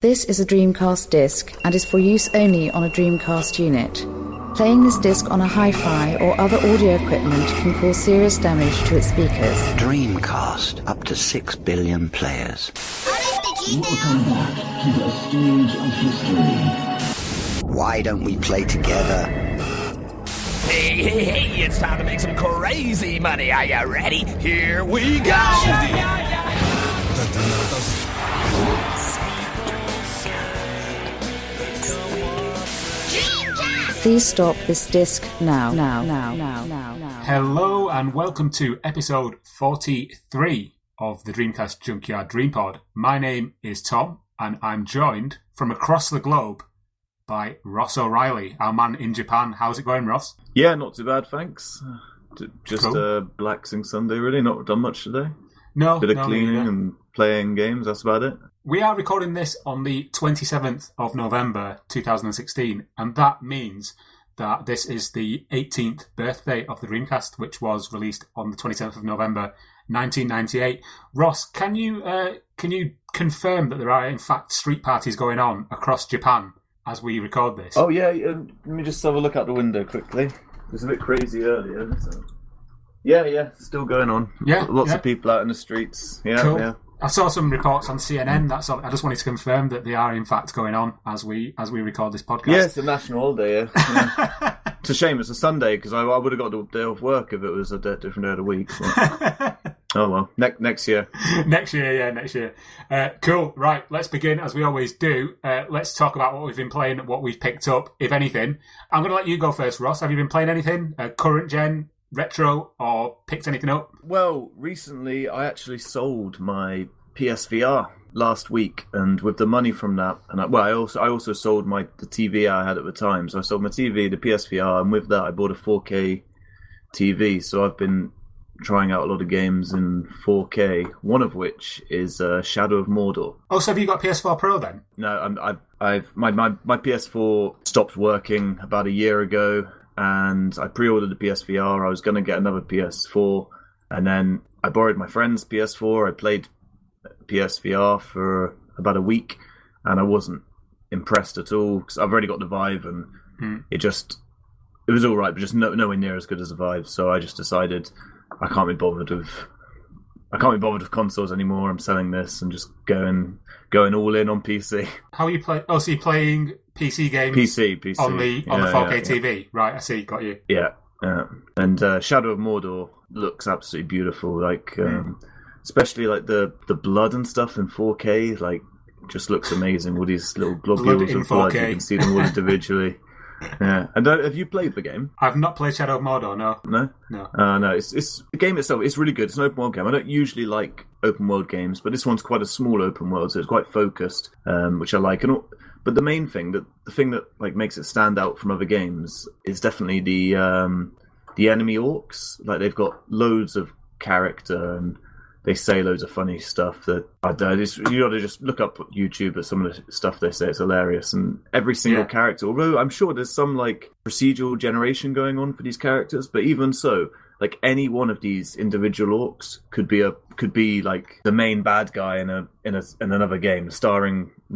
This is a Dreamcast disc and is for use only on a Dreamcast unit. Playing this disc on a hi-fi or other audio equipment can cause serious damage to its speakers. Dreamcast, up to 6 billion players. Welcome back to the stage of history. Why don't we play together? Hey, it's time to make some crazy money. Are you ready? Here we go! Please stop this disc now. Hello and welcome to episode 43 of the Dreamcast Junkyard DreamPod. My name is Tom and I'm joined from across the globe by Ross O'Reilly, our man in Japan. How's it going, Ross? Yeah, not too bad, thanks. Just Cool. a relaxing Sunday, really. Not done much today. No. Bit of cleaning and playing games, that's about it. We are recording this on the 27th of November 2016, and that means that this is the 18th birthday of the Dreamcast, which was released on the 27th of November 1998. Ross, can you confirm that there are in fact street parties going on across Japan as we record this? Oh yeah, let me just have a look out the window quickly. It was a bit crazy earlier. So. Yeah, still going on. Yeah, Lots yeah. of people out in the streets. Yeah, Cool. yeah. I saw some reports on CNN. That's all. I just wanted to confirm that they are in fact going on as we record this podcast. Yeah, it's a national holiday, yeah. It's a shame it's a Sunday, because I would have got the day off work if it was a different day of the week. But... oh well, next year. Next year. Cool. Right, let's begin as we always do. Let's talk about what we've been playing, what we've picked up, if anything. I'm going to let you go first, Ross. Have you been playing anything? Current gen, retro, or picked anything up? Well, recently I actually sold my PSVR last week, and with the money from that, and I also sold the TV I had at the time. So I sold my TV, the PSVR, and with that I bought a 4K TV. So I've been trying out a lot of games in 4K. One of which is Shadow of Mordor. Oh, so have you got PS4 Pro then? No, my PS4 stopped working about a year ago, and I pre-ordered the PSVR. I was going to get another PS4, and then I borrowed my friend's PS4. I played PSVR for about a week, and I wasn't impressed at all, because I've already got the Vive, and it was all right, but just nowhere near as good as the Vive. So I just decided I can't be bothered with consoles anymore. I'm selling this and just going all in on PC. How are you playing? Oh, so you're playing PC games? PC on the 4K TV, right? I see, got you. Yeah. And Shadow of Mordor looks absolutely beautiful. Like, especially like the blood and stuff in 4K. Like, just looks amazing. All these little globules of blood, you can see them all individually. Yeah. And have you played the game? I've not played Shadow of Mordor. No. No. It's the game itself. It's really good. It's an open world game. I don't usually like open world games, but this one's quite a small open world, so it's quite focused, which I like. But the main thing, the thing that like makes it stand out from other games, is definitely the enemy orcs. Like, they've got loads of character, and they say loads of funny stuff that I don't. You got to just look up YouTube at some of the stuff they say. It's hilarious, and every single character. Although I'm sure there's some like procedural generation going on for these characters, but even so, like, any one of these individual orcs could be like the main bad guy in another game, starring the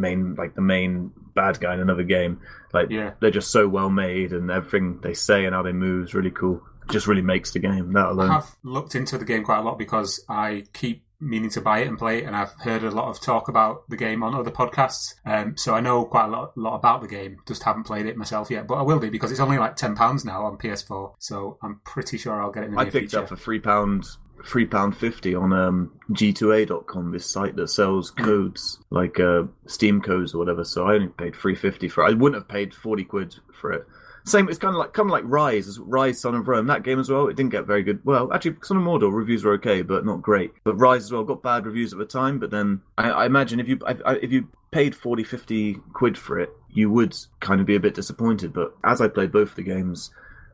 main bad guy in another game. Like, they're just so well made, and everything they say and how they move is really cool. Just really makes the game, that alone. I have looked into the game quite a lot because I keep meaning to buy it and play it, and I've heard a lot of talk about the game on other podcasts. So I know quite a lot about the game, just haven't played it myself yet, but I will do, because it's only like £10 now on PS4, so I'm pretty sure I'll get it in the near future. I picked up for £3.50 on G2A.com, this site that sells codes, like Steam codes or whatever, so I only paid £3.50 for it. I wouldn't have paid 40 quid for it. Same, it's kind of like Rise, Son of Rome. That game as well, it didn't get very good. Well, actually, Son of Mordor reviews were okay, but not great. But Rise as well got bad reviews at the time. But then I imagine if you paid 40, 50 quid for it, you would kind of be a bit disappointed. But as I played both the games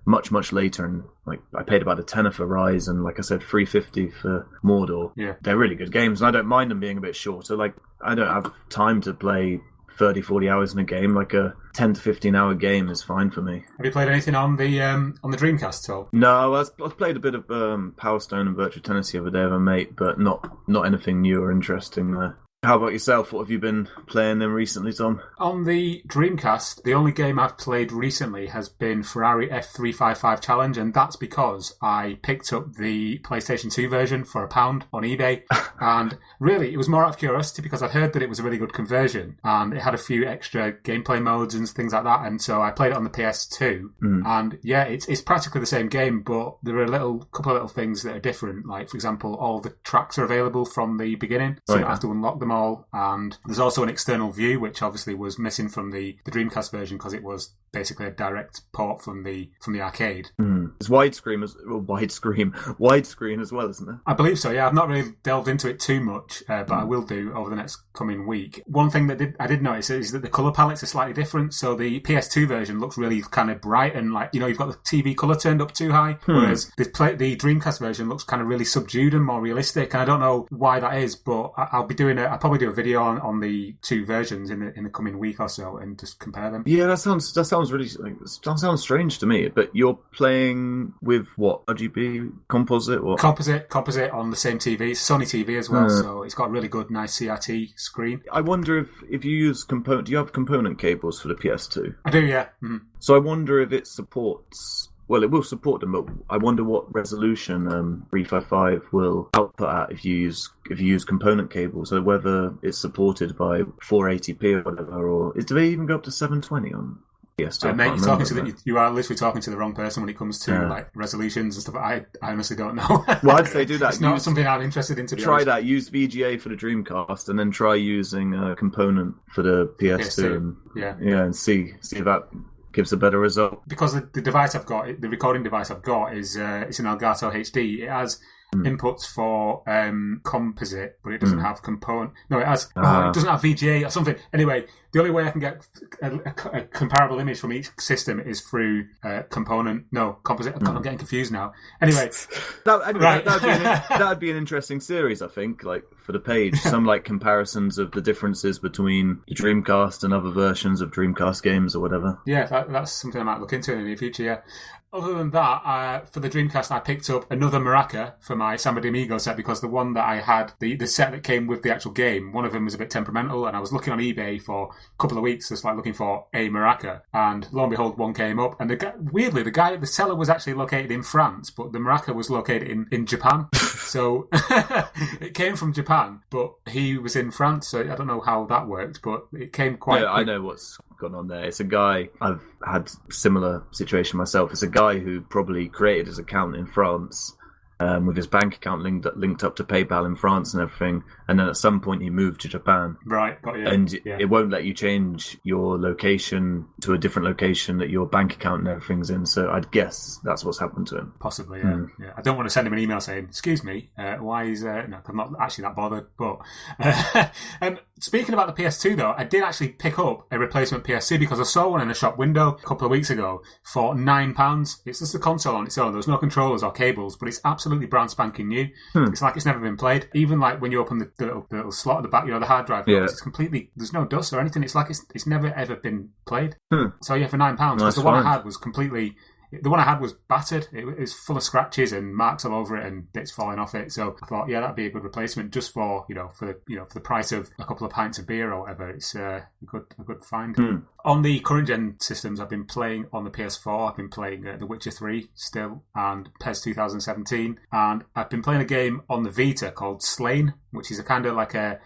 much later, and like I paid about a tenner for Rise, and like I said, $3.50 for Mordor. Yeah, they're really good games, and I don't mind them being a bit shorter. Like, I don't have time to play 30, 40 hours in a game. Like, a 10 to 15 hour game is fine for me. Have you played anything on the Dreamcast at all? No, I played a bit of Power Stone and Virtua Tennis the other day with a mate, but not anything new or interesting there. How about yourself? What have you been playing then recently, Tom? On the Dreamcast, the only game I've played recently has been Ferrari F355 Challenge, and that's because I picked up the PlayStation 2 version for £1 on eBay. And really, it was more out of curiosity because I'd heard that it was a really good conversion and it had a few extra gameplay modes and things like that. And so I played it on the PS2. And yeah, it's practically the same game, but there are a couple of little things that are different. Like, for example, all the tracks are available from the beginning, so you don't have to unlock them all. And there's also an external view, which obviously was missing from the Dreamcast version because it was basically a direct port from the arcade. It's widescreen as well, isn't it? I believe so, yeah. I've not really delved into it too much, but I will do over the next coming week. One thing that I did notice is that the colour palettes are slightly different. So the PS2 version looks really kind of bright and like, you've got the TV colour turned up too high, whereas the Dreamcast version looks kind of really subdued and more realistic. And I don't know why that is, but I'll probably do a video on the two versions in the coming week or so and just compare them. Yeah, that sounds really that sounds strange to me. But you're playing with what, RGB composite or composite on the same TV. It's Sony TV as well, so it's got a really good, nice CRT screen. I wonder if you use do you have component cables for the PS2? I do, yeah. So I wonder if it supports. Well, it will support them, but I wonder what resolution 355 will output at if you use component cables. So whether it's supported by 480p or whatever, or do they even go up to 720 on PS2? Mate, you are literally talking to the wrong person when it comes to like resolutions and stuff. I honestly don't know. Well, I'd say do that. It's not something I'm interested in. Try that. Use VGA for the Dreamcast, and then try using a component for the PS2. And see if that gives a better result. Because the device I've got, the recording device I've got, is it's an Elgato HD. It has inputs for composite, but it doesn't have component. No, it has. It doesn't have VGA or something. Anyway, the only way I can get a comparable image from each system is through component. No, composite. God, I'm getting confused now. Anyway, that'd be an interesting series, I think. Like for the page, some like comparisons of the differences between the Dreamcast and other versions of Dreamcast games or whatever. Yeah, that's something I might look into in the near future. Yeah. Other than that, for the Dreamcast, I picked up another Maraca for my Samba de Amigo set because the one that I had, the set that came with the actual game, one of them was a bit temperamental, and I was looking on eBay for a couple of weeks, just like looking for a Maraca, and lo and behold, one came up. And the seller was actually located in France, but the Maraca was located in Japan. So it came from Japan, but he was in France, so I don't know how that worked, but it came quite quick. I know what's gone on there. It's a guy, I've had similar situation myself. It's a guy who probably created his account in France with his bank account linked up to PayPal in France and everything, and then at some point he moved to Japan. Right, got you. And it won't let you change your location to a different location that your bank account and everything's in, so I'd guess that's what's happened to him. Possibly, yeah. I don't want to send him an email saying, excuse me, why is... No, I'm not actually that bothered, but... speaking about the PS2, though, I did actually pick up a replacement PS2 because I saw one in a shop window a couple of weeks ago for £9. It's just a console on its own. There's no controllers or cables, but it's absolutely brand spanking new. It's like it's never been played. Even like when you open the little slot at the back, the hard drive, it's completely... There's no dust or anything. It's like it's never ever been played. So yeah, for £9, because the one I had was completely... The one I had was battered. It was full of scratches and marks all over it and bits falling off it. So I thought, that'd be a good replacement just for for the price of a couple of pints of beer or whatever. It's a good find. On the current gen systems, I've been playing on the PS4. I've been playing The Witcher 3 still and PES 2017, and I've been playing a game on the Vita called Slain, which is a kind of like a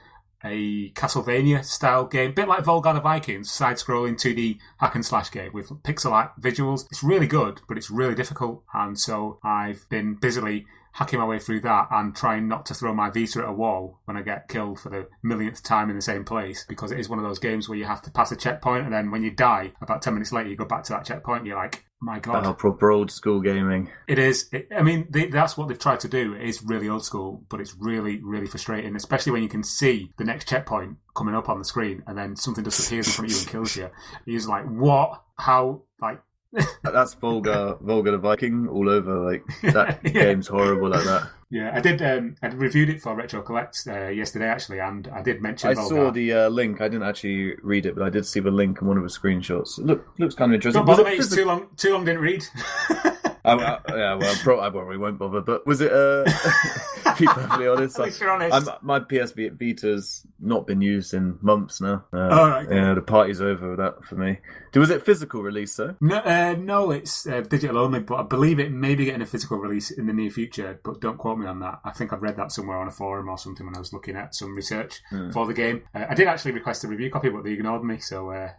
Castlevania style game, a bit like Volgar the Vikings, side-scrolling 2D hack and slash game with pixel art visuals. It's really good, but it's really difficult, and so I've been busily hacking my way through that and trying not to throw my Vita at a wall when I get killed for the millionth time in the same place, because it is one of those games where you have to pass a checkpoint, and then when you die, about 10 minutes later, you go back to that checkpoint and you're like, my God. Proper old school gaming. It is. That's what they've tried to do. It is really old school, but it's really, really frustrating, especially when you can see the next checkpoint coming up on the screen and then something just appears in front of you and kills you. You're just like, what? How? Like... That's Volgar the Viking all over. Like that game's horrible like that. Yeah, I did. I reviewed it for Retro Collect yesterday, actually, and I did mention. I saw the link. I didn't actually read it, but I did see the link in one of the screenshots. Looks kind of interesting. Don't bother me. It's too long. Didn't read. I probably won't bother. But was it? To be perfectly honest, At least you're honest. my PS Vita's not been used in months now. Right. Yeah, the party's over with that for me. Was it physical release though? No, it's digital only. But I believe it may be getting a physical release in the near future. But don't quote me on that. I think I've read that somewhere on a forum or something when I was looking at some research for the game. I did actually request a review copy, but they ignored me. So I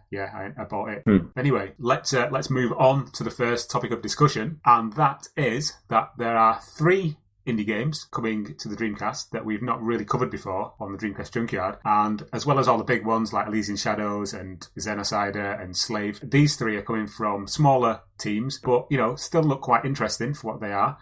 bought it. Anyway, let's move on to the first topic of discussion, and that is that there are 3 indie games coming to the Dreamcast that we've not really covered before on the Dreamcast Junkyard, and as well as all the big ones like Elysian Shadows and Xenocider and Slave, these 3 are coming from smaller teams, but still look quite interesting for what they are.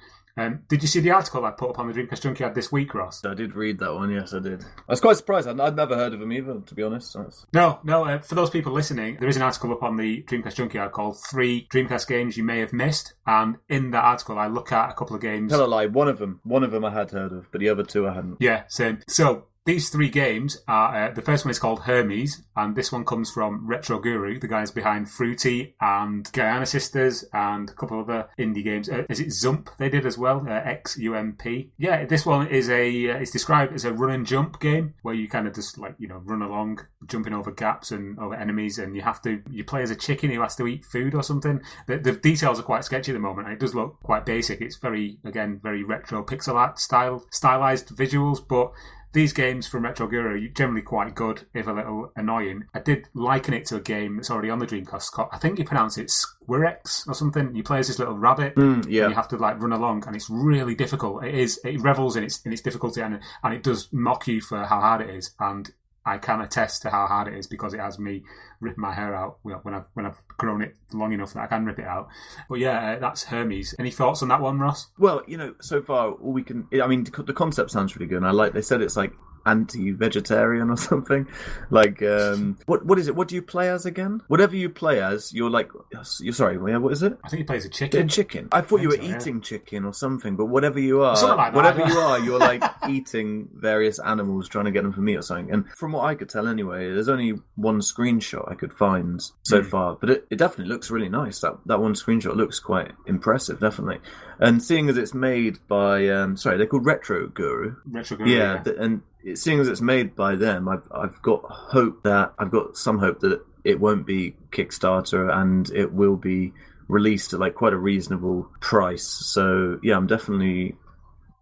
Did you see the article I put up on the Dreamcast Junkyard this week, Ross? I did read that one, yes I did. I was quite surprised, I'd never heard of him either, to be honest. No, for those people listening, there is an article up on the Dreamcast Junkyard called 3 Dreamcast Games You May Have Missed, and in that article I look at a couple of games... Tell a lie, one of them I had heard of, but the other 2 I hadn't. Yeah, same. So... these 3 games are, the first one is called Hermes, and this one comes from Retro Guru, the guys behind Fruity and Guyana Sisters and a couple of other indie games. Is it Zump they did as well? XUMP. Yeah, this one is it's described as a run and jump game where you kind of just run along, jumping over gaps and over enemies, and you play as a chicken who has to eat food or something. The details are quite sketchy at the moment, and it does look quite basic. It's very retro pixel art stylized visuals, but these games from Retro Guru are generally quite good, if a little annoying. I did liken it to a game that's already on the Dreamcast. I think you pronounce it Squirex or something. You play as this little rabbit, and you have to run along, and it's really difficult. It revels in its difficulty, and it does mock you for how hard it is. And I can attest to how hard it is because it has me ripping my hair out when I've grown it long enough that I can rip it out. But that's Hermes. Any thoughts on that one, Ross? Well, so far all we can... the concept sounds really good, and they said it's like anti-vegetarian or something. What is it? What do you play as again? Whatever you play as, you're sorry, what is it? I think you play as a chicken. A chicken. I thought you were eating chicken or something, but whatever you are, something like that, you are, you're eating various animals, trying to get them for meat or something. And from what I could tell anyway, there's only one screenshot I could find so far, but it definitely looks really nice. That one screenshot looks quite impressive, definitely. And seeing as it's made by, they're called Retro Guru. Retro Guru, yeah. And seeing as it's made by them, I've got some hope that it won't be Kickstarter and it will be released at quite a reasonable price. So yeah, I'm definitely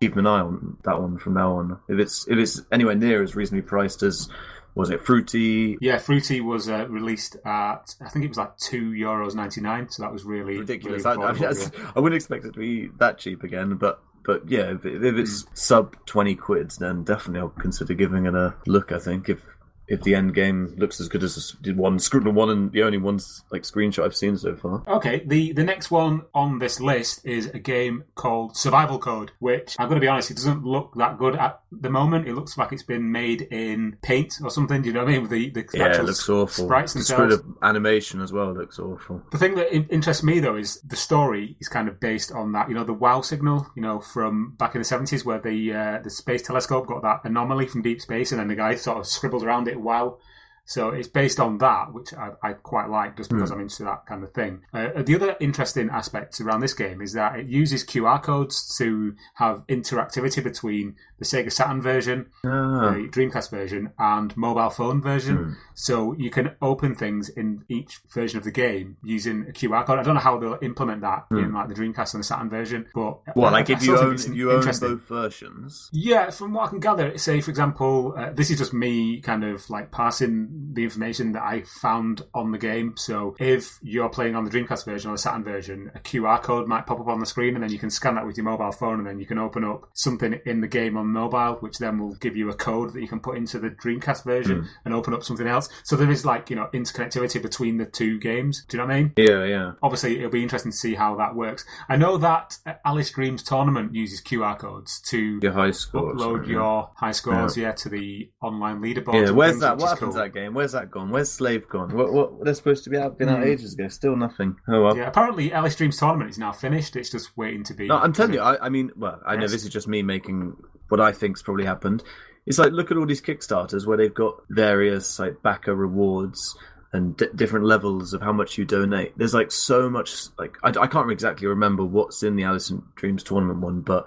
keeping an eye on that one from now on. If it's anywhere near as reasonably priced as, was it Fruity? Yeah, Fruity was released at, I think it was €2.99, so that was really ridiculous. Really I wouldn't expect it to be that cheap again, but yeah, if it's sub 20 quid, then definitely I'll consider giving it a look. I think if the end game looks as good as the one and the only one screenshot I've seen so far. Okay, the next one on this list is a game called Survival Code, which I'm going to be honest, it doesn't look that good at the moment. It looks like it's been made in Paint or something. Do you know what I mean? With the it looks awful. Sprites themselves. The animation as well looks awful. The thing that interests me though is the story is kind of based on that. The WoW signal. From back in the 70s where the space telescope got that anomaly from deep space, and then the guy sort of scribbled around it. Wow. So it's based on that, which I quite like just because I'm into that kind of thing. The other interesting aspect around this game is that it uses QR codes to have interactivity between the Sega Saturn version, the Dreamcast version, and mobile phone version. So you can open things in each version of the game using a QR code. I don't know how they'll implement that in the Dreamcast and the Saturn version, but if you own both versions? Yeah, from what I can gather, say for example, this is just me kind of passing the information that I found on the game. So if you're playing on the Dreamcast version or the Saturn version, a QR code might pop up on the screen, and then you can scan that with your mobile phone, and then you can open up something in the game on mobile, which then will give you a code that you can put into the Dreamcast version and open up something else. So there is interconnectivity between the two games. Do you know what I mean? Yeah. Obviously, it'll be interesting to see how that works. I know that Alice Dreams Tournament uses QR codes to your high scores, upload your high scores, to the online leaderboard. Yeah, where's that? What happens to that game? Where's that gone? Where's Slave gone? What they're supposed to be out ages ago? Still nothing. Oh well. Yeah, apparently Alice Dreams Tournament is now finished. It's just waiting to be. No, I'm telling you. I know this is just me making what I think's probably happened. It's look at all these Kickstarters where they've got various backer rewards. and different levels of how much you donate. There's like so much, like I can't exactly remember what's in the Alice in Dreams tournament one, but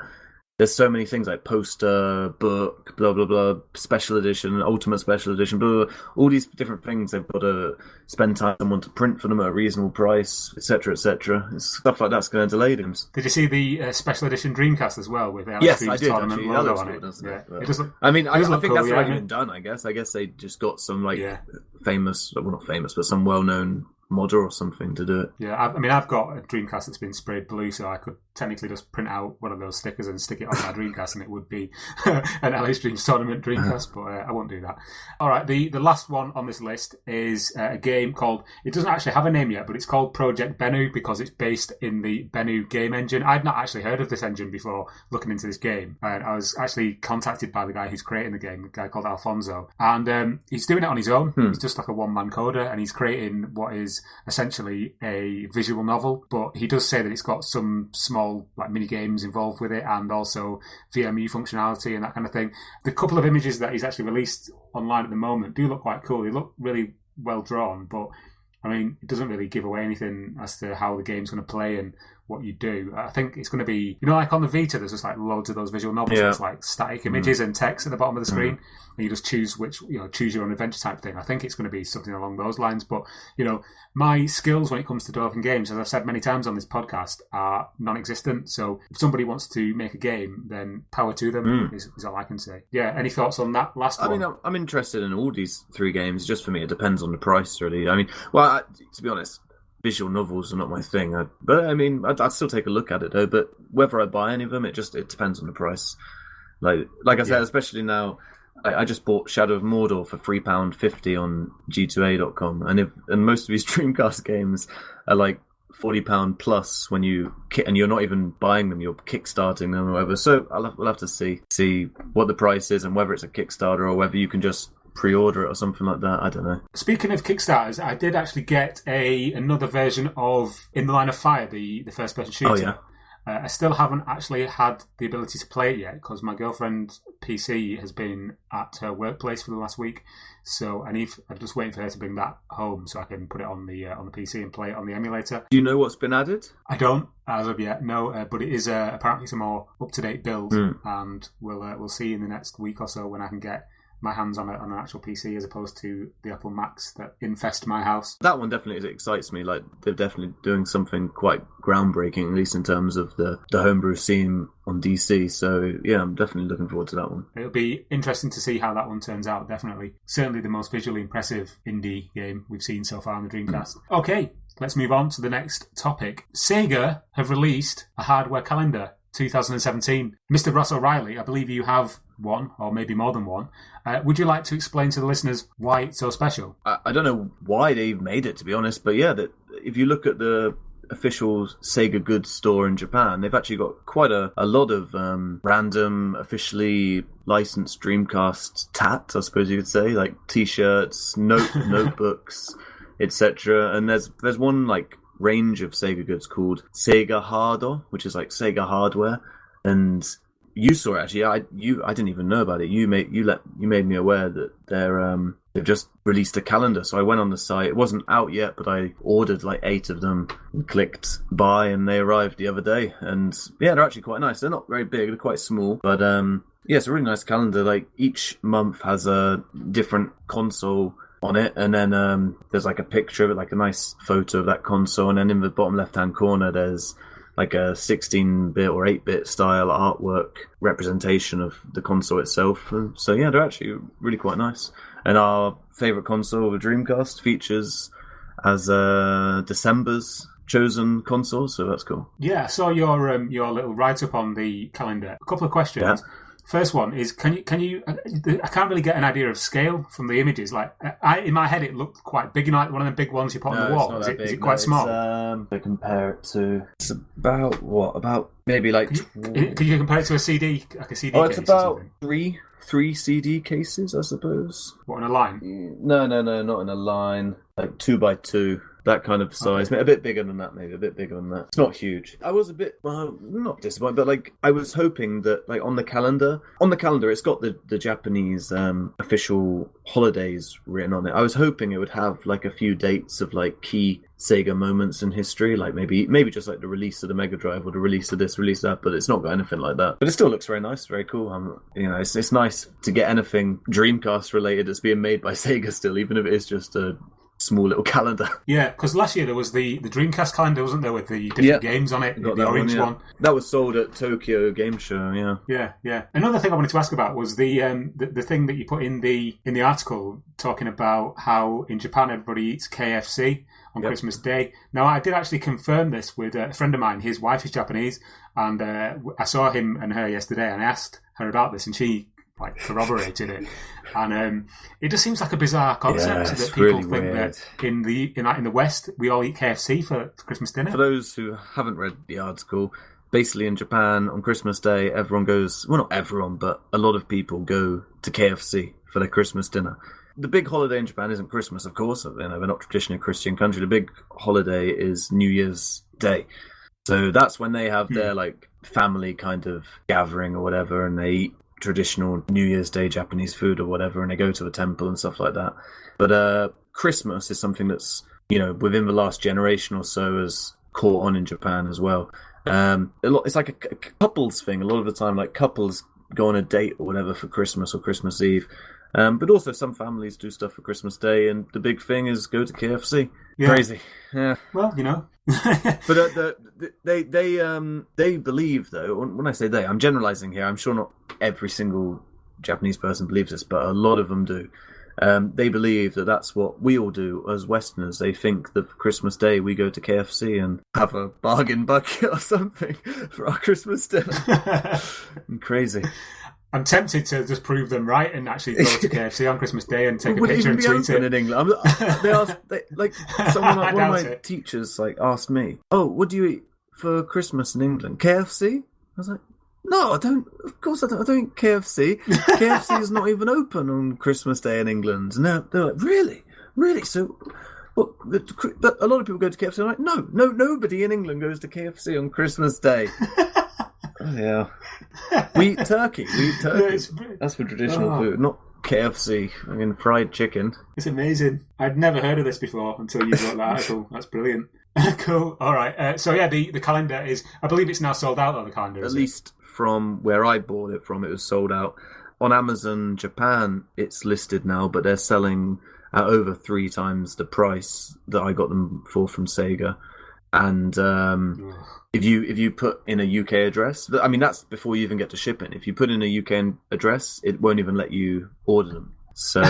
there's so many things like poster, book, blah, blah, blah, special edition, ultimate special edition, blah, blah, blah. All these different things they've got to spend time on someone to print for them at a reasonable price, etc., etc. Stuff like that's going to delay them. Did you see the special edition Dreamcast as well with the Alex Yes, Dreams I did, tournament actually. logo That on looks it? cool, doesn't Yeah. it? But, It does look, I mean, I look think cool, that's yeah, already I mean- been done, I guess. I guess they just got some, like, Yeah. famous, well, not famous, but some well-known modder or something to do it. Yeah, I've got a Dreamcast that's been sprayed blue, so I could technically just print out one of those stickers and stick it on my Dreamcast, and it would be an Alice Dreams Tournament Dreamcast, but I won't do that. All right, the last one on this list is a game called, it doesn't actually have a name yet, but it's called Project Bennu because it's based in the Bennu game engine. I'd not actually heard of this engine before looking into this game, and I was actually contacted by the guy who's creating the game, a guy called Alfonso, and he's doing it on his own. He's just like a one-man coder, and he's creating what is essentially a visual novel, but he does say that it's got some small like mini games involved with it and also VMU functionality and that kind of thing. The couple of images that he's actually released online at the moment do look quite cool. They look really well drawn, but I mean, it doesn't really give away anything as to how the game's going to play and what you do. I think it's going to be, you know, like on the Vita, there's just like loads of those visual novels. Yeah. It's like static images and text at the bottom of the screen, and you just choose choose your own adventure type thing. I think it's going to be something along those lines. But, you know, my skills when it comes to developing games, as I've said many times on this podcast, are non-existent. So if somebody wants to make a game, then power to them is all I can say. Yeah, any thoughts on that last one? I mean, I'm interested in all these three games. Just for me, it depends on the price, really. I mean, well, to be honest, visual novels are not my thing. But I mean, I'd still take a look at it though. But whether I buy any of them, it depends on the price. Like I said, especially now, I just bought Shadow of Mordor for £3.50 on G2A.com, and most of these Dreamcast games are like £40 plus when and you're not even buying them, you're kickstarting them or whatever. So we'll have to see what the price is and whether it's a Kickstarter or whether you can just pre-order it or something like that. I don't know. Speaking of Kickstarters, I did actually get another version of In the Line of Fire, the first-person shooter. Oh, yeah. I still haven't actually had the ability to play it yet because my girlfriend's PC has been at her workplace for the last week. So I'm just waiting for her to bring that home so I can put it on the PC and play it on the emulator. Do you know what's been added? I don't, as of yet, no. But it is apparently some more up-to-date build, and we'll see in the next week or so when I can get my hands on an actual PC as opposed to the Apple Macs that infest my house. That one definitely excites me. Like, they're definitely doing something quite groundbreaking, at least in terms of the homebrew scene on DC. So yeah, I'm definitely looking forward to that one. It'll be interesting to see how that one turns out, definitely. Certainly the most visually impressive indie game we've seen so far on the Dreamcast. Okay, let's move on to the next topic. Sega have released a hardware calendar 2017. Mr. Ross O'Reilly, I believe you have one, or maybe more than one. Would you like to explain to the listeners why it's so special? I don't know why they made it, to be honest, but yeah, if you look at the official Sega goods store in Japan, they've actually got quite a lot of random, officially licensed Dreamcast tat, I suppose you could say, like T-shirts, notebooks, etc. And there's one like range of Sega goods called Sega Hardo, which is like Sega hardware, and you saw it actually. I didn't even know about it. You made me aware that they've just released a calendar. So I went on the site. It wasn't out yet, but I ordered like 8 of them and clicked buy, and they arrived the other day. And yeah, they're actually quite nice. They're not very big. They're quite small, but yeah, it's a really nice calendar. Like each month has a different console on it, and then there's like a picture of it, like a nice photo of that console, and then in the bottom left-hand corner there's like a 16-bit or 8-bit style artwork representation of the console itself. And so yeah, they're actually really quite nice. And our favourite console, the Dreamcast, features as December's chosen console, so that's cool. Yeah, I saw your little write-up on the calendar. A couple of questions. Yeah. First one is, can you? I can't really get an idea of scale from the images. Like, in my head, it looked quite big. You know, like one of the big ones you put on the wall. Is it quite small? I compare it to. It's about what? About maybe like. Could you compare it to a CD, like a CD? Oh, case it's or about something? three CD cases, I suppose. What, in a line? No, not in a line. Like 2x2. that kind of size. A bit bigger than that, maybe. A bit bigger than that. It's not huge. I was a bit, well, not disappointed, but like I was hoping that like on the calendar, it's got the Japanese official holidays written on it. I was hoping it would have like a few dates of like key Sega moments in history, like maybe just like the release of the Mega Drive or the release of this, release of that, but it's not got anything like that. But it still looks very nice, very cool. It's nice to get anything Dreamcast related that's being made by Sega still, even if it is just a small little calendar. Yeah, because last year there was the Dreamcast calendar, wasn't there, with the different games on it, the orange one. That was sold at Tokyo Game Show, Yeah. Another thing I wanted to ask about was the thing that you put in the article talking about how in Japan everybody eats KFC on Christmas Day. Now, I did actually confirm this with a friend of mine. His wife is Japanese, and I saw him and her yesterday, and I asked her about this, and she corroborated it. And it just seems like a bizarre concept that people really think weird. That in the West we all eat KFC for Christmas dinner. For those who haven't read the article, basically in Japan on Christmas Day everyone goes, well, not everyone, but a lot of people go to KFC for their Christmas dinner. The big holiday in Japan isn't Christmas, of course. They're not traditionally a Christian country. The big holiday is New Year's Day. So that's when they have their like family kind of gathering or whatever, and they eat traditional New Year's Day Japanese food or whatever, and they go to a temple and stuff like that. But Christmas is something that's, within the last generation or so has caught on in Japan as well. It's like a couples thing. A lot of the time, like couples go on a date or whatever for Christmas or Christmas Eve. But also some families do stuff for Christmas Day, and the big thing is go to KFC. Yeah. Crazy. Yeah. Well, But they believe, though, when I say they, I'm generalizing here. I'm sure not every single Japanese person believes this, but a lot of them do. They believe that that's what we all do as Westerners. They think that for Christmas Day we go to KFC and have a bargain bucket or something for our Christmas dinner. Crazy. I'm tempted to just prove them right and actually go to KFC on Christmas Day and take a picture and tweet it. In England, one of my teachers asked me, "Oh, what do you eat for Christmas in England? KFC?" I was like, "No, I don't. Of course, I don't eat KFC. KFC is not even open on Christmas Day in England." And they're like, "Really? So?" But a lot of people go to KFC. I'm like, no, nobody in England goes to KFC on Christmas Day. Oh, yeah. We eat turkey. That's for traditional food, not KFC. I mean, fried chicken. It's amazing. I'd never heard of this before until you wrote that article. That's brilliant. Cool. All right. So, yeah, the calendar is... I believe it's now sold out, though, the calendar, At least from where I bought it from, it was sold out. On Amazon Japan, it's listed now, but they're selling at over 3 times the price that I got them for from Sega. And if you put in a UK address, I mean, that's before you even get to shipping. If you put in a UK address, it won't even let you order them. So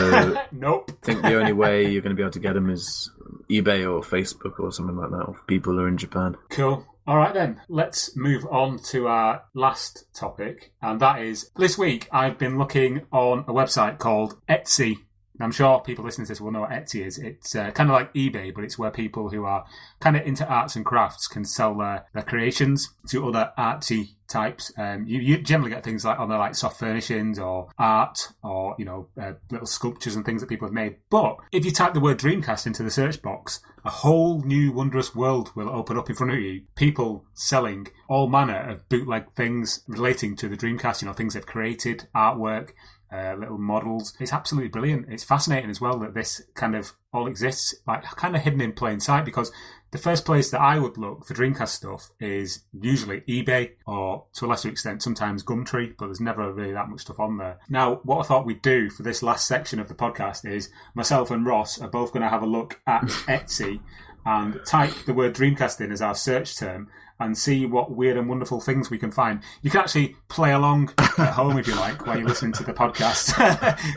nope. I think the only way you're going to be able to get them is eBay or Facebook or something like that, if people are in Japan. Cool. All right, then. Let's move on to our last topic. And that is, this week I've been looking on a website called Etsy. I'm sure people listening to this will know what Etsy is. It's kind of like eBay, but it's where people who are kind of into arts and crafts can sell their creations to other artsy types. You generally get things like on there, like soft furnishings or art or, little sculptures and things that people have made. But if you type the word Dreamcast into the search box, a whole new wondrous world will open up in front of you. People selling all manner of bootleg things relating to the Dreamcast, things they've created, artwork, little models. It's absolutely brilliant. It's fascinating as well that this kind of all exists, kind of hidden in plain sight, because the first place that I would look for Dreamcast stuff is usually eBay or, to a lesser extent, sometimes Gumtree, but there's never really that much stuff on there. Now, what I thought we'd do for this last section of the podcast is myself and Ross are both going to have a look at Etsy and type the word Dreamcast in as our search term and see what weird and wonderful things we can find. You can actually play along at home if you like while you're listening to the podcast.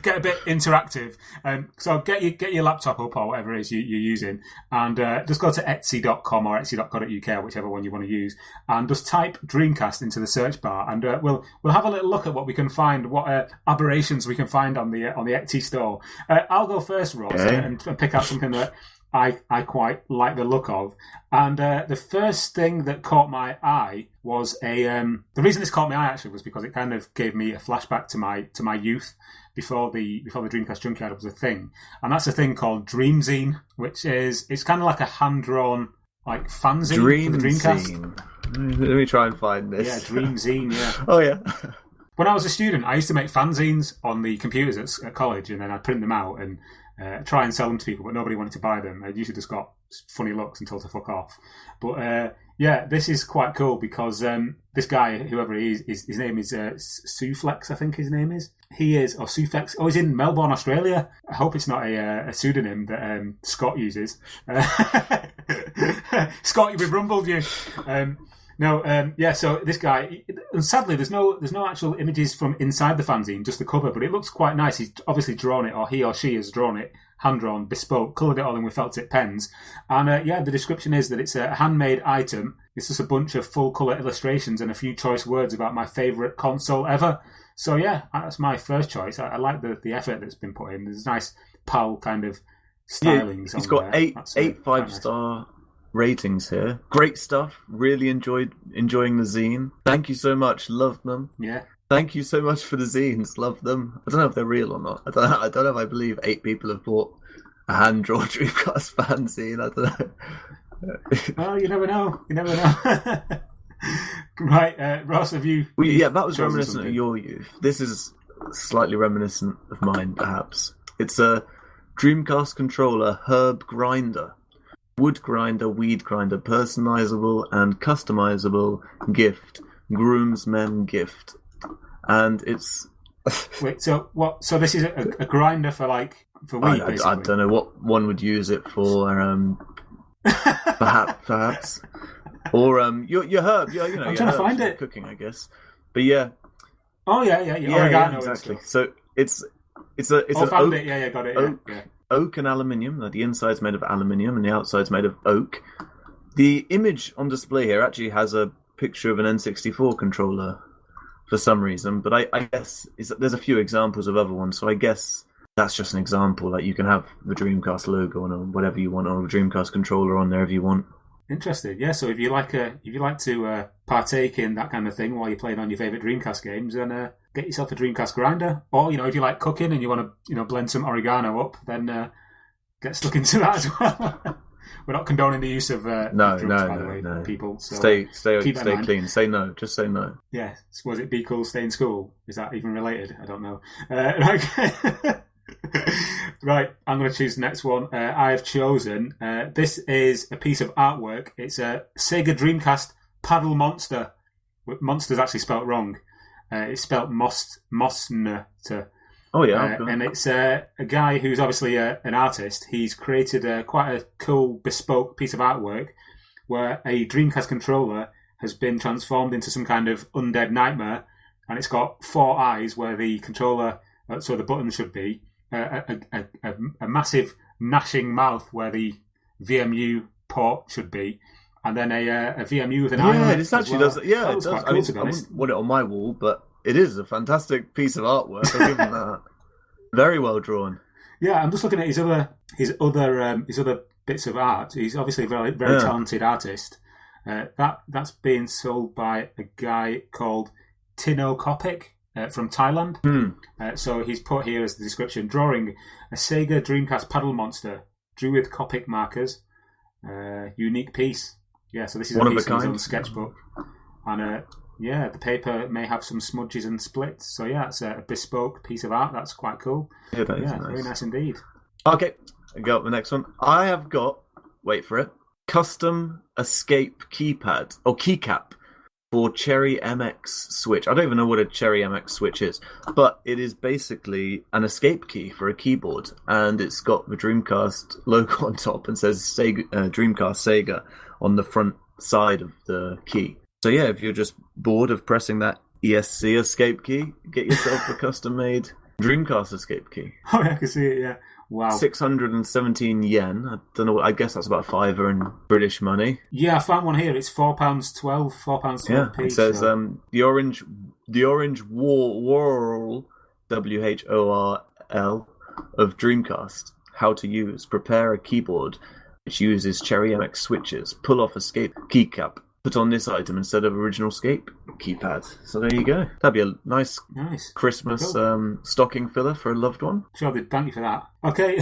Get a bit interactive. So get your laptop up or whatever it is you're using, and just go to etsy.com or etsy.co.uk or whichever one you want to use, and just type Dreamcast into the search bar, and we'll have a little look at what we can find, what aberrations we can find on the Etsy store. I'll go first, Ross, and pick out something that I quite like the look of. And the first thing that caught my eye was the reason this caught my eye actually was because it kind of gave me a flashback to my youth before the Dreamcast Junkyard was a thing, and that's a thing called Dreamzine, which is it's kind of like a hand-drawn like fanzine for the Dreamcast. Let me try and find this. Yeah, Dreamzine. Yeah. Oh yeah. When I was a student, I used to make fanzines on the computers at college, and then I'd print them out and try and sell them to people, but nobody wanted to buy them. I usually just got funny looks and told to fuck off. But yeah, this is quite cool because this guy, whoever he is, his name is Suflex, I think his name is. He is, or Suflex, he's in Melbourne, Australia. I hope it's not a pseudonym that Scott uses. Scott, we've rumbled you. Yeah, so this guy, and sadly, there's no actual images from inside the fanzine, just the cover, but it looks quite nice. He's obviously drawn it, or he or she has drawn it, hand-drawn, bespoke, coloured it all in with felt tip pens. And yeah, the description is that it's a handmade item. It's just a bunch of full-colour illustrations and a few choice words about my favourite console ever. So yeah, that's my first choice. I like the effort that's been put in. There's nice PAL kind of stylings. Yeah, it's got eight 5-star ratings here. Great stuff. Really enjoying the zine. Thank you so much. Loved them. Yeah. Thank you so much for the zines. Love them. I don't know if they're real or not. I don't know if I believe 8 people have bought a hand-drawn Dreamcast fanzine. I don't know. Oh, you never know. You never know. Right, Ross, have you... Well, yeah, that was reminiscent of your youth. This is slightly reminiscent of mine, perhaps. It's a Dreamcast controller herb grinder. Wood grinder, weed grinder, personalizable and customizable gift. Groomsmen gift. And it's... Wait, so what? So this is a grinder for weed, basically? I don't know what one would use it for, perhaps. Or your herb, you know, I'm trying to find it. Cooking, I guess. But yeah. Oh yeah, oregano, exactly. So it's an found oak, it. Yeah, got it. Oak and aluminium. The inside's made of aluminium and the outside's made of oak. The image on display here actually has a picture of an N64 controller for some reason, but I guess there's a few examples of other ones, so I guess that's just an example. Like you can have the Dreamcast logo on or whatever you want, or a Dreamcast controller on there if you want. Interesting, yeah. So if you like to partake in that kind of thing while you're playing on your favourite Dreamcast games, then get yourself a Dreamcast grinder. Or if you like cooking and you want to blend some oregano up, then get stuck into that as well. We're not condoning the use of drugs, by the way, people. So stay clean. Say no. Just say no. Yeah. Was it be cool, stay in school? Is that even related? I don't know. Right, I'm going to choose the next one. I have chosen. This is a piece of artwork. It's a Sega Dreamcast paddle monster. Monster's actually spelt wrong. It's spelt Mosner. Oh yeah, and it's a guy who's obviously an artist. He's created quite a cool bespoke piece of artwork where a Dreamcast controller has been transformed into some kind of undead nightmare, and it's got 4 eyes where the controller, so the button should be, a massive gnashing mouth where the VMU port should be, and then a VMU with an eye on it. It actually does. Yeah, it does. Quite cool, to be honest. I wouldn't want it on my wall, but it is a fantastic piece of artwork. I'll give him that. Very well drawn. Yeah, I'm just looking at his other bits of art. He's obviously a very talented artist. That's being sold by a guy called Tino Kopic from Thailand. So he's put here as the description: drawing a Sega Dreamcast paddle monster, drew with Copic markers. Unique piece. Yeah, so this is a piece of his own sketchbook, and the paper may have some smudges and splits. So yeah, it's a bespoke piece of art. That's quite cool. Yeah, that is nice. Very nice indeed. Okay, I got the next one. I have got, wait for it, custom escape keypad or keycap for Cherry MX Switch. I don't even know what a Cherry MX Switch is, but it is basically an escape key for a keyboard, and it's got the Dreamcast logo on top and says Sega, Dreamcast Sega on the front side of the key. So yeah, if you're just bored of pressing that ESC escape key, get yourself a custom-made Dreamcast escape key. Oh, yeah, I can see it, yeah. Wow. 617 yen. I don't know. I guess that's about $5 in British money. Yeah, I found one here. It's £4.12. £4.12. Yeah, it says the orange Worrell WHORL of Dreamcast. How to use. Prepare a keyboard which uses Cherry MX switches. Pull off escape keycap put on this item instead of original Escape keypad. So there you go. That'd be a nice Christmas stocking filler for a loved one. Sure, thank you for that. Okay,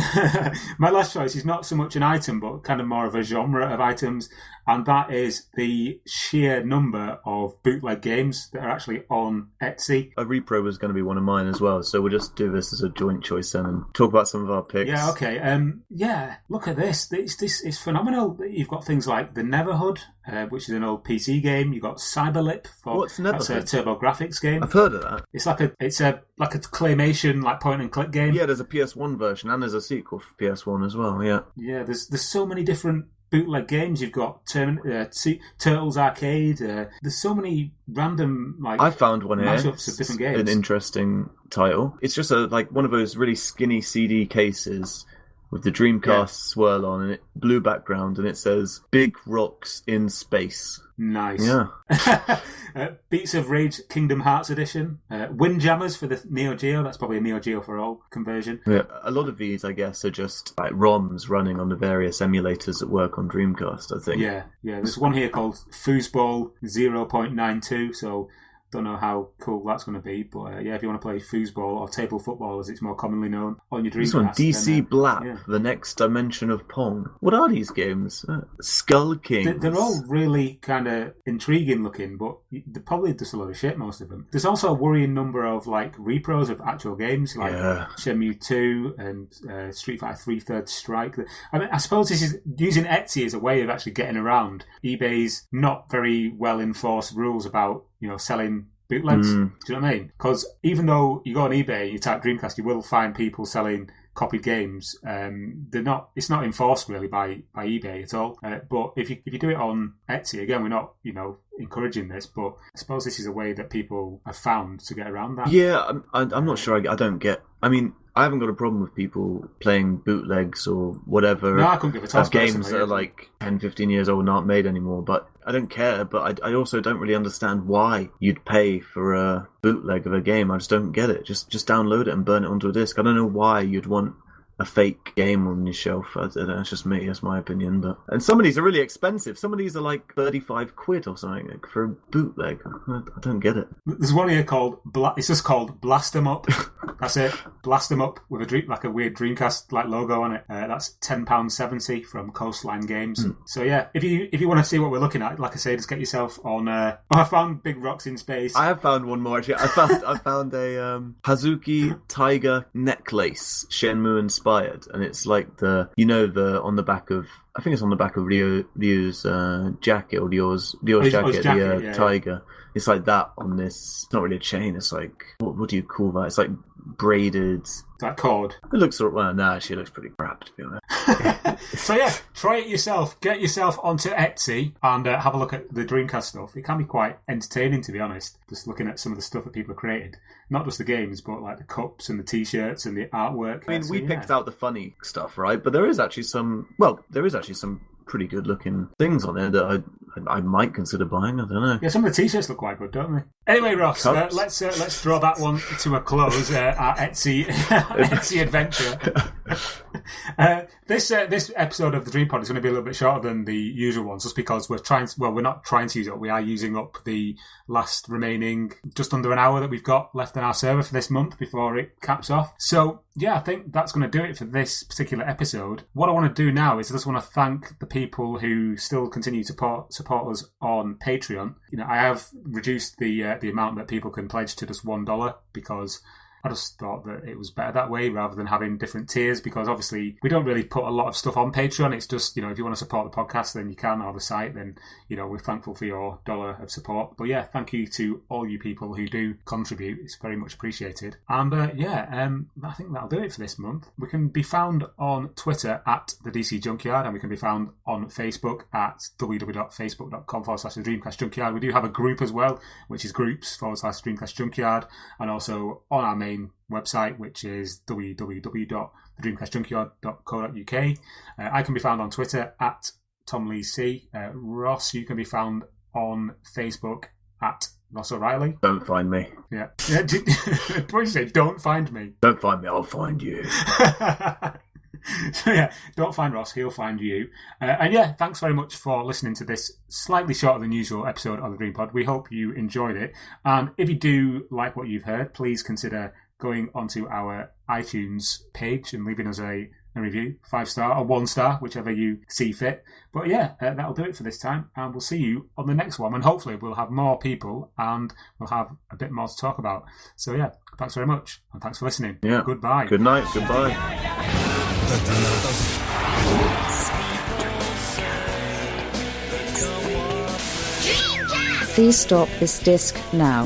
my last choice is not so much an item, but kind of more of a genre of items, and that is the sheer number of bootleg games that are actually on Etsy. A repro was going to be one of mine as well, so we'll just do this as a joint choice then and talk about some of our picks. Yeah, okay. Look at this. It's phenomenal. You've got things like The Neverhood, which is an old PC game. You've got Cyberlip. What's Neverhood? That's a TurboGrafx game. I've heard of that. It's like a claymation, like point and click game. Yeah, there's a PS1 version and there's a sequel for PS1 as well. Yeah. Yeah. There's so many different bootleg games. You've got Turtles Arcade. There's so many random I found one here. Mashups of different games. An interesting title. It's just one of those really skinny CD cases with the Dreamcast swirl on and blue background, and it says "Big Rocks in Space." Nice. Yeah. Beats of Rage Kingdom Hearts Edition. Windjammers for the Neo Geo. That's probably a Neo Geo for all conversion. Yeah, a lot of these, I guess, are just like ROMs running on the various emulators that work on Dreamcast, I think. Yeah. There's one here called Foosball 0.92, so don't know how cool that's going to be, but if you want to play foosball or table football, as it's more commonly known, on your Dreamcast. This one, DC Blap, the next dimension of Pong. What are these games? Skull Kings. They're all really kind of intriguing looking, but they're probably just a load of shit, most of them. There's also a worrying number of repros of actual games, like Shenmue 2 and Street Fighter 3 Third Strike. I mean, I suppose this is using Etsy as a way of actually getting around eBay's not very well enforced rules about selling bootlegs. Do you know what I mean? Because even though you go on eBay and you type Dreamcast, you will find people selling copied games. It's not enforced really by eBay at all. But if you do it on Etsy, again, we're not encouraging this, but I suppose this is a way that people have found to get around that. Yeah, I'm not sure. I don't get. I mean, I haven't got a problem with people playing bootlegs or whatever. No, I couldn't give a toss. Games that are like 10, 15 years old and aren't made anymore. But I don't care. But I also don't really understand why you'd pay for a bootleg of a game. I just don't get it. Just download it and burn it onto a disc. I don't know why you'd want a fake game on your shelf. I don't know, it's just me, that's my opinion. And some of these are really expensive. Some of these are like 35 quid or something for a bootleg. I don't get it. There's one here called it's just called Blast 'em Up. That's it. Blast 'em Up with a weird Dreamcast logo on it. That's £10.70 from Coastline Games. So yeah, if you want to see what we're looking at, like I say, just get yourself on. I found Big Rocks in Space. I have found one more actually. I found a Hazuki Tiger necklace, Shenmue inspired, and it's like the on the back of, I think it's on the back of Ryu's jacket, or Ryo's jacket, tiger. It's like that on this. It's not really a chain. It's like, what do you call that? It's like braided. That cord. It looks actually it looks pretty crap, to be honest. So yeah, try it yourself. Get yourself onto Etsy and have a look at the Dreamcast stuff. It can be quite entertaining, to be honest. Just looking at some of the stuff that people have created. Not just the games, but like the cups and the T-shirts and the artwork. I mean, we picked out the funny stuff, right? But there is actually some pretty good looking things on there that I might consider buying. I don't know. Yeah, some of the T-shirts look quite good, don't they? Anyway, Ross, let's draw that one to a close. Our Etsy adventure. This episode of the DreamPod is going to be a little bit shorter than the usual ones, just because we're not trying to use it up. We are using up the last remaining just under an hour that we've got left on our server for this month before it caps off. So yeah, I think that's going to do it for this particular episode. What I want to do now is I just want to thank the people who still continue to support us on Patreon. I have reduced the amount that people can pledge to just $1 because I just thought that it was better that way rather than having different tiers, because obviously we don't really put a lot of stuff on Patreon. It's just, if you want to support the podcast, then you can, or the site, then, we're thankful for your dollar of support. But yeah, thank you to all you people who do contribute. It's very much appreciated. And I think that'll do it for this month. We can be found on Twitter at the DC Junkyard, and we can be found on Facebook at www.facebook.com/the Dreamcast Junkyard. We do have a group as well, which is groups/Dreamcast Junkyard, and also on our main website, which is www.thedreamcastjunkyard.co.uk. I can be found on Twitter at Tom Lee C. Ross, you can be found on Facebook at Ross O'Reilly. Don't find me. Yeah. What did you say? Don't find me. Don't find me. I'll find you. So yeah, don't find Ross, he'll find you. And yeah, thanks very much for listening to this slightly shorter than usual episode of the DreamPod. We hope you enjoyed it. And if you do like what you've heard, please consider going onto our iTunes page and leaving us a review, 5-star or 1-star, whichever you see fit. But yeah, that'll do it for this time, and we'll see you on the next one, and hopefully we'll have more people and we'll have a bit more to talk about. So yeah, thanks very much, and thanks for listening. Yeah. Goodbye. Good night. Goodbye. Please stop this disc now.